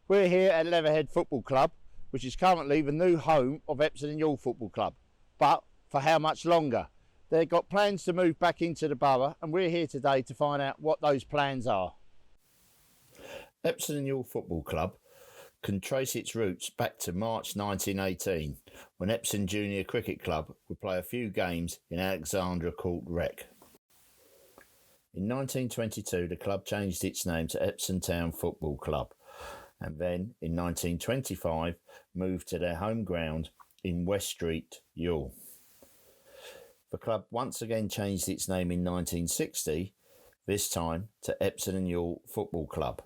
We're here at Leatherhead Football Club, which is currently the new home of Epsom and Ewell Football Club. But for how much longer? They've got plans to move back into the borough, and we're here today to find out what those plans are. Epsom and Ewell Football Club can trace its roots back to March 1918, when Epsom Junior Cricket Club would play a few games in Alexandra Court Rec. In 1922, the club changed its name to Epsom Town Football Club, and then in 1925 moved to their home ground in West Street, Ewell. The club once again changed its name in 1960, this time to Epsom and Ewell Football Club.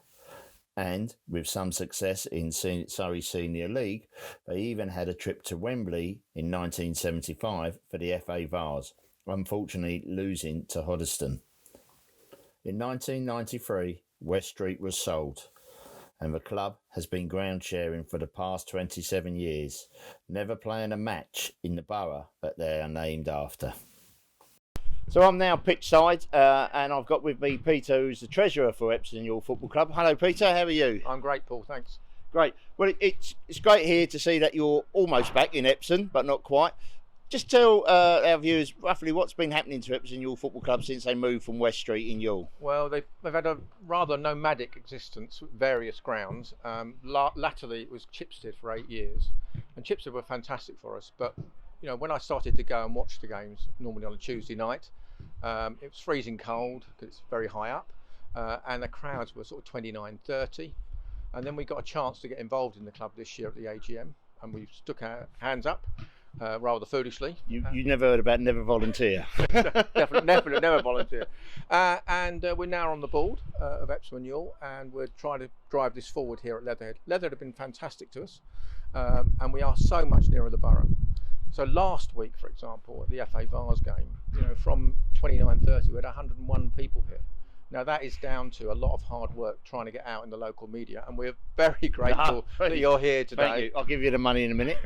And with some success in Surrey Senior League, they even had a trip to Wembley in 1975 for the FA Vase, unfortunately losing to Hoddesdon. In 1993, West Street was sold, and the club has been ground sharing for the past 27 years, never playing a match in the borough that they are named after. So I'm now pitch side, and I've got with me Peter, who's the treasurer for Epsom and Ewell Football Club. Hello Peter, how are you? I'm great, Paul, thanks. Great. Well, it's great here to see that you're almost back in Epsom, but not quite. Just tell our viewers roughly what's been happening to Epsom and Ewell Football Club since they moved from West Street in Ewell. Well, they've had a rather nomadic existence with various grounds. Latterly, it was Chipstead for 8 years, and Chipstead were fantastic for us. But you know, when I started to go and watch the games, normally on a Tuesday night, it was freezing cold because it's very high up, and the crowds were sort of 29, 30. And then we got a chance to get involved in the club this year at the AGM, and we stuck our hands up. Rather foolishly. You never heard about never volunteer. Definitely never volunteer. And we're now on the board of Epsom and Ewell, and we're trying to drive this forward here at Leatherhead. Leatherhead have been fantastic to us, and we are so much nearer the borough. So last week, for example, at the FA Vase game, you know, from 29:30, we had 101 people here. Now that is down to a lot of hard work trying to get out in the local media, and we're very grateful that you're here today. Thank you. I'll give you the money in a minute.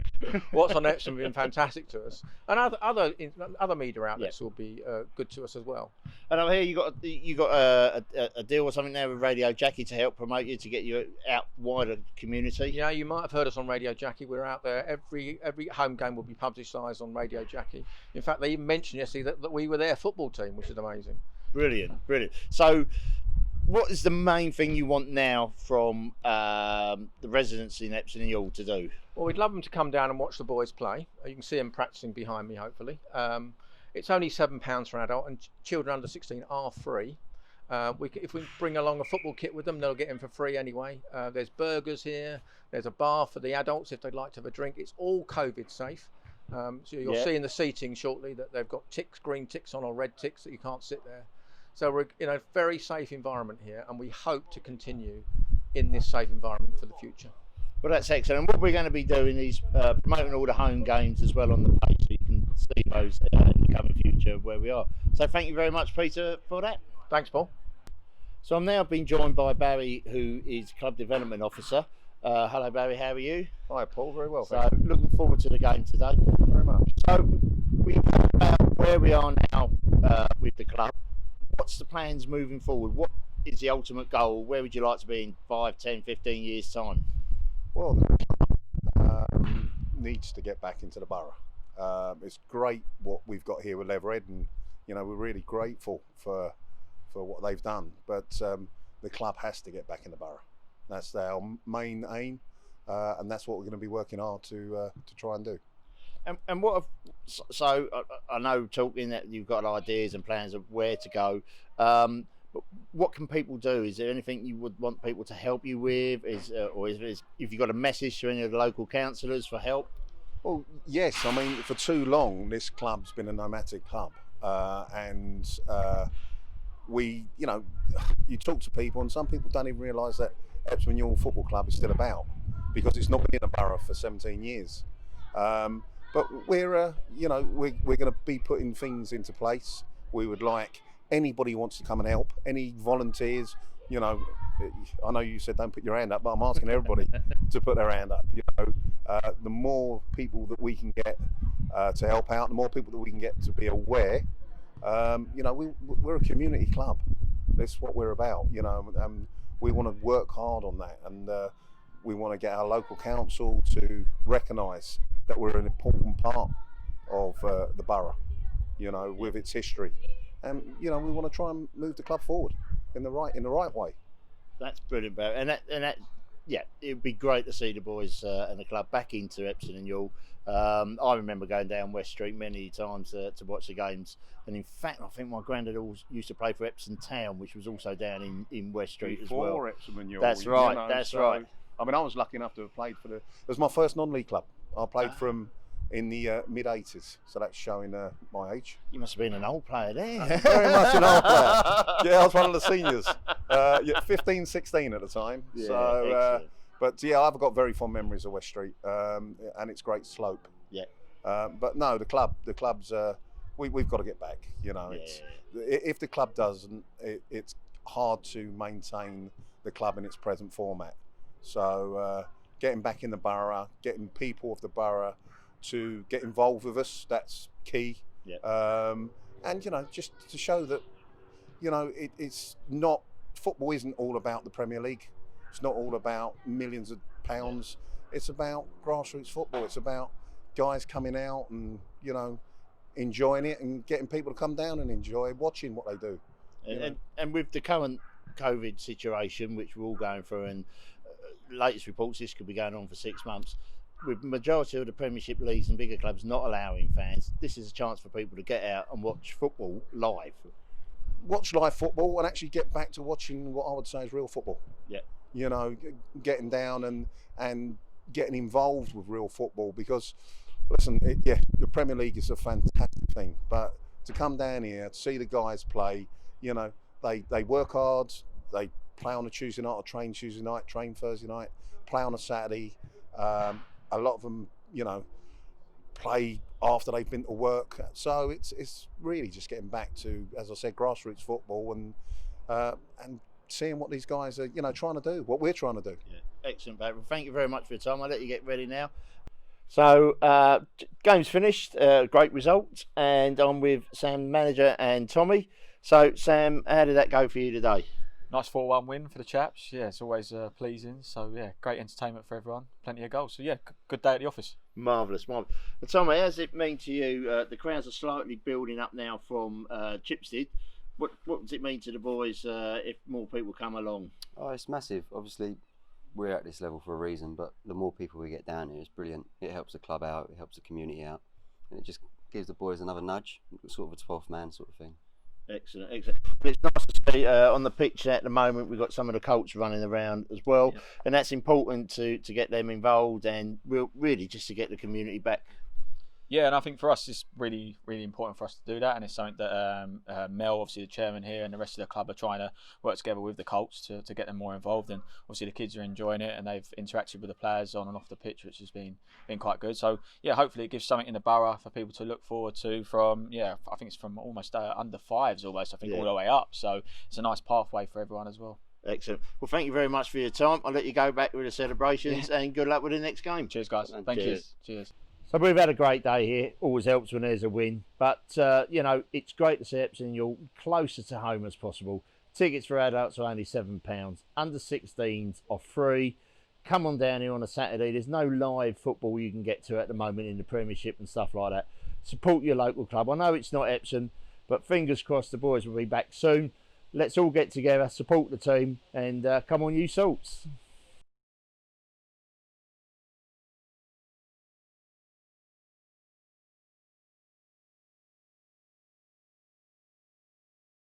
What's on Epsom has been fantastic to us, and other media outlets will be good to us as well. And I hear you got a deal or something there with Radio Jackie to help promote you, to get you out wider community. Yeah, you might have heard us on Radio Jackie. We're out there every home game will be publicised on Radio Jackie. In fact, they even mentioned yesterday that we were their football team, which is amazing. Brilliant. So what is the main thing you want now from the residents in Epsom and Ewell to do? Well, we'd love them to come down and watch the boys play. You can see them practicing behind me, hopefully. It's only £7 for an adult, and children under 16 are free. If we bring along a football kit with them, they'll get in for free anyway. There's burgers here. There's a bar for the adults if they'd like to have a drink. It's all COVID safe. So you'll see in the seating shortly that they've got ticks, green ticks on, or red ticks, that you can't sit there. So we're in a very safe environment here, and we hope to continue in this safe environment for the future. Well, that's excellent. And what we're going to be doing is promoting all the home games as well on the page, so you can see those in the coming future where we are. So thank you very much, Peter, for that. Thanks, Paul. So I'm now being joined by Barry, who is Club Development Officer. Hello, Barry. How are you? Hi, Paul. Very well. So looking forward to the game today. Very much. So we've heard about where we are now with the club. What's the plans moving forward? What is the ultimate goal? Where would you like to be in 5, 10, 15 years' time? Well, the club needs to get back into the borough. It's great what we've got here with Leatherhead, and you know, we're really grateful for what they've done. But the club has to get back in the borough. That's our main aim, and that's what we're going to be working hard to try and do. And what? So I know talking that you've got ideas and plans of where to go. But what can people do? Is there anything you would want people to help you with? If you've got a message to any of the local councillors for help? Well, yes. I mean, for too long, this club's been a nomadic club, and you talk to people, and some people don't even realise that Epsom and Ewell Football Club is still about, because it's not been in the borough for 17 years. But we're going to be putting things into place. We would like anybody who wants to come and help, any volunteers. You know, I know you said don't put your hand up, but I'm asking everybody to put their hand up. You know, the more people that we can get to help out, the more people that we can get to be aware. We're a community club. That's what we're about. You know, we want to work hard on that, and we want to get our local council to recognise that we're an important part of the borough, you know, with its history, and you know, we want to try and move the club forward in the right way. That's brilliant, Barry. And that, yeah, it'd be great to see the boys and the club back into Epsom and Ewell. I remember going down West Street many times to watch the games, and in fact, I think my granddad always used to play for Epsom Town, which was also down in West Street Before as well. Epsom and Ewell. That's right. You know, that's so, right. I mean, I was lucky enough to have played for it was my first non-league club. I played from in the mid 80s, so that's showing my age. You must have been an old player there. Very much an old player. Yeah, I was one of the seniors. 15, 16 at the time. Yeah, so, but yeah, I've got very fond memories of West Street, and its great slope. Yeah. But no, the club's. We've got to get back. You know, if the club doesn't, it's hard to maintain the club in its present format. So getting back in the borough, getting people of the borough to get involved with us, that's key. Yeah. And you know, just to show that, you know, it's not, football isn't all about the Premier League. It's not all about millions of pounds. It's about grassroots football. It's about guys coming out and, you know, enjoying it and getting people to come down and enjoy watching what they do. And with the current COVID situation, which we're all going through, and latest reports, this could be going on for 6 months. With the majority of the Premiership leagues and bigger clubs not allowing fans, this is a chance for people to get out and watch football live. Watch live football and actually get back to watching what I would say is real football. Yeah. You know, getting down and getting involved with real football, because, listen, the Premier League is a fantastic thing, but to come down here, to see the guys play, you know, they work hard, they play on a Tuesday night or train Tuesday night, train Thursday night, play on a Saturday. A lot of them, you know, play after they've been to work. So it's really just getting back to, as I said, grassroots football and seeing what these guys are, you know, trying to do, what we're trying to do. Yeah. Excellent, Barry. Well, thank you very much for your time. I'll let you get ready now. So, game's finished, great result, and I'm with Sam, manager, and Tommy. So, Sam, how did that go for you today? Nice 4-1 win for the chaps. Yeah, it's always pleasing. So, yeah, great entertainment for everyone. Plenty of goals. So, yeah, good day at the office. Marvellous, marvellous. And Tommy, how does it mean to you? The crowds are slightly building up now from Chipstead. What does it mean to the boys if more people come along? Oh, it's massive. Obviously, we're at this level for a reason, but the more people we get down here, it's brilliant. It helps the club out, it helps the community out, and it just gives the boys another nudge, sort of a 12th man sort of thing. Excellent, excellent. It's nice to see on the pitch at the moment we've got some of the Colts running around as well, and that's important to get them involved and really just to get the community back. Yeah, and I think for us it's really, really important for us to do that, and it's something that Mel, obviously the chairman here, and the rest of the club are trying to work together with the Colts to get them more involved. And obviously the kids are enjoying it, and they've interacted with the players on and off the pitch, which has been quite good. So yeah, hopefully it gives something in the borough for people to look forward to from, I think it's from almost under fives almost, I think, all the way up. So it's a nice pathway for everyone as well. Excellent. Well, thank you very much for your time. I'll let you go back with the celebrations, and good luck with the next game. Cheers, guys. Thank you. Cheers. So we've had a great day here. Always helps when there's a win. But, you know, it's great to see Epsom and Ewell closer to home as possible. Tickets for adults are only £7. Under 16s are free. Come on down here on a Saturday. There's no live football you can get to at the moment in the Premiership and stuff like that. Support your local club. I know it's not Epsom, but fingers crossed the boys will be back soon. Let's all get together, support the team, and come on, you Salts.